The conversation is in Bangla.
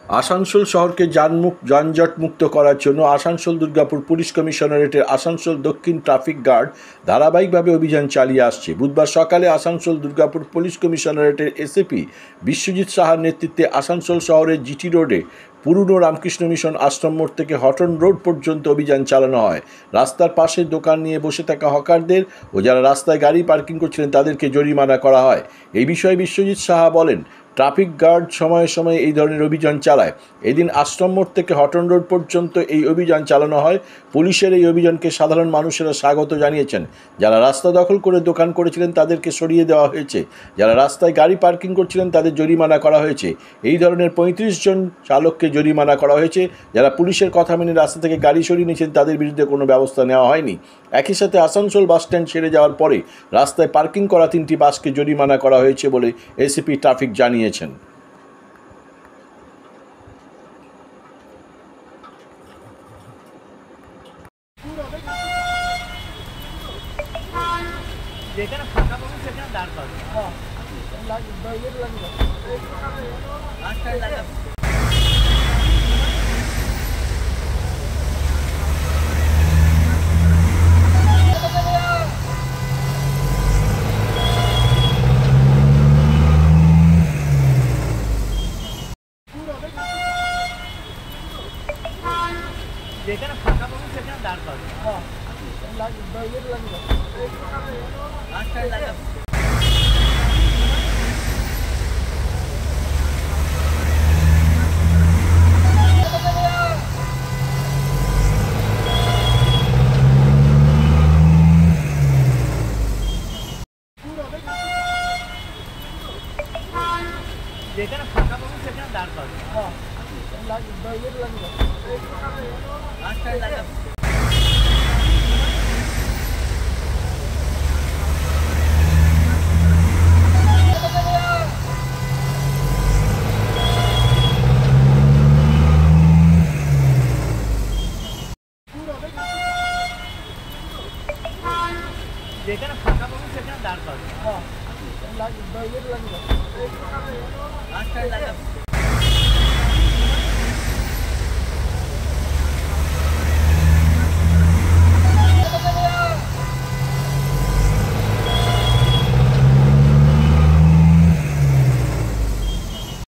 আসানসোল শহরকে যানজট মুক্ত করার জন্য আসানসোল দুর্গাপুর পুলিশ কমিশনারেটের আসানসোল দক্ষিণ ট্রাফিক গার্ড ধারাবাহিকভাবে অভিযান চালিয়ে আসছে। বুধবার সকালে আসানসোল দুর্গাপুর পুলিশ কমিশনারেটের এসিপি বিশ্বজিৎ সাহার নেতৃত্বে আসানসোল শহরের জিটি রোডে পুরনো রামকৃষ্ণ মিশন আশ্রম মোড় থেকে হটন রোড পর্যন্ত অভিযান চালানো হয়। রাস্তার পাশে দোকান নিয়ে বসে থাকা হকারদের ও যারা রাস্তায় গাড়ি পার্কিং করছিলেন তাদেরকে জরিমানা করা হয়। এই বিষয়ে বিশ্বজিৎ সাহা বলেন, ট্রাফিক গার্ড সময়ে সময়ে এই ধরনের অভিযান চালায়। এদিন আশ্রম মোড় থেকে হটন রোড পর্যন্ত এই অভিযান চালানো হয়। পুলিশের এই অভিযানকে সাধারণ মানুষেরা স্বাগত জানিয়েছেন। যারা রাস্তা দখল করে দোকান করেছিলেন তাদেরকে সরিয়ে দেওয়া হয়েছে। যারা রাস্তায় গাড়ি পার্কিং করছিলেন তাদের জরিমানা করা হয়েছে। এই ধরনের 35 জন চালককে জরিমানা করা হয়েছে। যারা পুলিশের কথা মেনে রাস্তা থেকে গাড়ি সরিয়ে নিয়েছেন তাদের বিরুদ্ধে কোনো ব্যবস্থা নেওয়া হয়নি। একই সাথে আসানসোল বাসস্ট্যান্ড ছেড়ে যাওয়ার পরে রাস্তায় পার্কিং করা 3টি বাসকে জরিমানা করা হয়েছে বলে এসিপি ট্রাফিক জানিয়েছেন। যেখানে ফাঁকা পাবো সেখানে দাঁড় পাবো। যেখানে ফাঁকা পাবো সেখানে দাঁড় পাবো। যেখানে ফাঁকা পাবো সেখানে দাঁড় পাবো। যেখানে ফাঁকা পাবো সেখানে দাঁড় পাবো।